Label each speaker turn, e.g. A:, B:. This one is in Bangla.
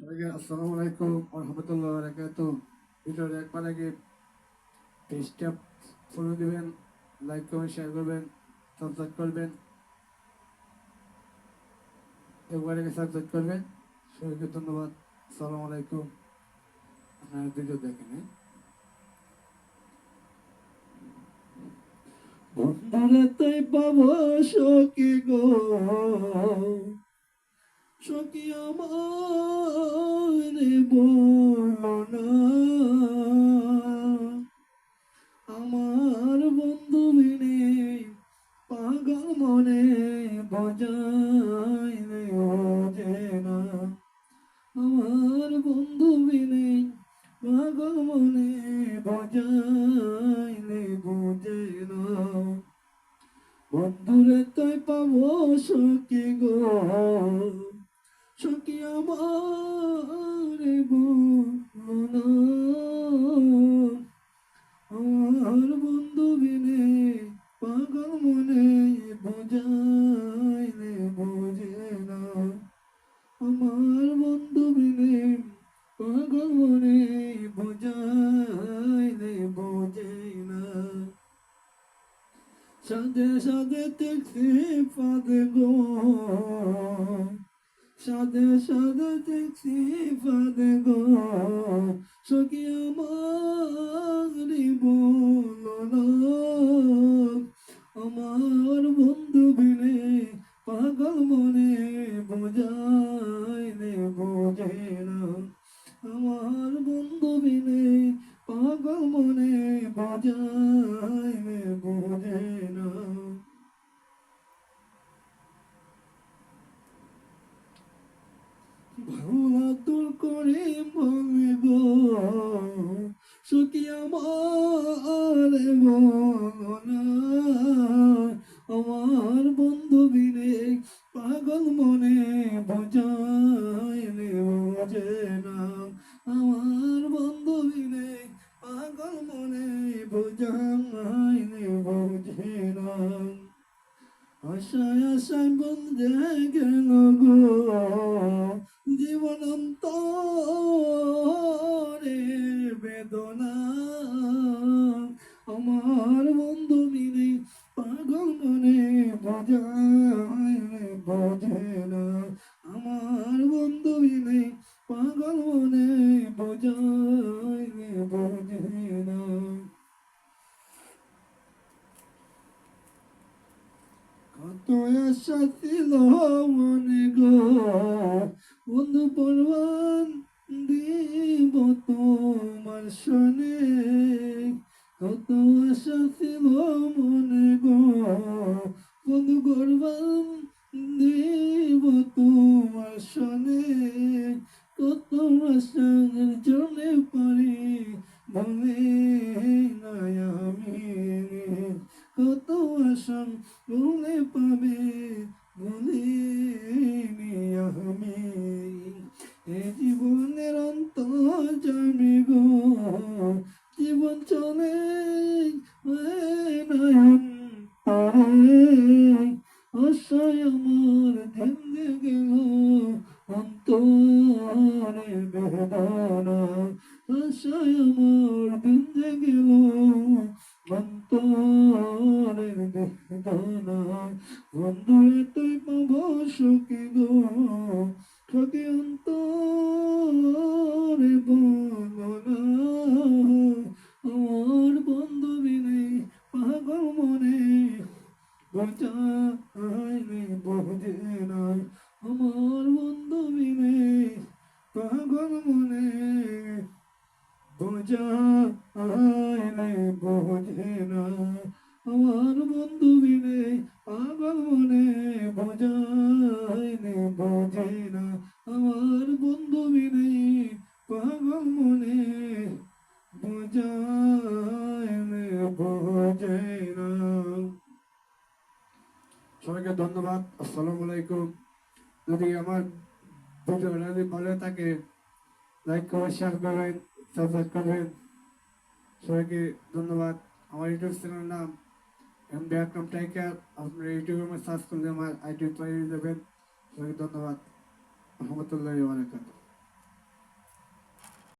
A: আসসালামু আলাইকুম রহমতুল্লাহ বারাকাতুহু। ভিডিওর একবার আগে পেজটা ফলো দিবেন, লাইক করবেন, শেয়ার করবেন, সাবস্ক্রাইব করবেন, একবার আগে সাবস্ক্রাইব করবেন। সবাইকে ধন্যবাদ। আসসালামু আলাইকুম। আপনারা ভিডিও দেখেন। বন্ধুরে তাই পাবো সখী গো, সখী আমার বলো না, আমার বন্ধু বিনে পাগল মনে বজায় রে ওজে না, আমার বন্ধু বিনে পাগল মনে বজায় রে বুঝে না। বন্ধুরে তাই পাবো সখী গো, সখী আমার বলো না, আমার বন্ধু বিনে পাগল মনে বোঝায় রে বোঝে না, আমার বন্ধু বিনে পাগল মনে বোঝায় রে বোঝে না। সাদে সাদে দেখছি পাদে গো, সাদে সাদে দেখছি পাদে গো, সখী আমার বলো না, আমার বন্ধু বিনে পাগল মনে বোঝায় রে বোঝে না, আমার বন্ধু বিনে পাগল মনে বোঝায় রে বোঝে না। ভাঙা দূর করে মনে গো, সখী আমার মনা, আমার বন্ধু বিনে পাগল মনে বোঝায় রে বোঝে না, আমার বন্ধু বিনে পাগল মনে বোঝায় রে বোঝে না। আশায় আশায় বন্ধে গেল গো, জীবন অন্তরে বেদনা, আমার বন্ধু বিনে পাগল মনে বোঝায় বোঝে না, আমার বন্ধু বিনে পাগল মনে বোঝায় বোঝে না। কত আশা ছিল মনে গো, বন্ধু পরবান দিব তোমার শোনে, কত আশা ছিল মনে গো, বন্ধু পরবান দিব তোমার শোনে, কত আশার জন্য পারি বলে নাই আমি, কত আশা বলে পাবে বলিনি আমি, এ জীবনের অন্ত জানি গো, জীবন চলে নয়ন পরে, আশায় আমার দিন গেল অন্তরে বেদনা, আশায় আমার দিন গেল অন্তরের বেদনা। বন্ধুরে তুই পাবো সখী গো, সখী অন্তরে বলো না, আমার বন্ধু বিনে পাগল মনে বোঝায় বোঝে না, আমার বন্ধু বিনে পাগল মনে বোঝায় বোঝে না, আমার বন্ধু বিনে পাগল মনে বোঝায় বোঝে না, আমার বন্ধু বিনে পাগল মনে বোঝায় বোঝে না। সবাইকে ধন্যবাদ। আসসালামু আলাইকুম। যদি আমার ভিডিওটা যদি ভালো থাকে, লাইক করবেন, শেয়ার করবেন, সাবস্ক্রাইব করবেন। সবাইকে ধন্যবাদ। আমার ইউটিউব চ্যানেল নাম এমডি আকরাম টাইকার। আপনারা ইউটিউবে সার্চ করলে আমার আইডি পেয়ে যাবেন। সবাইকে ধন্যবাদ। রহমতুল্লাহি ওয়া বারাকাতুহু।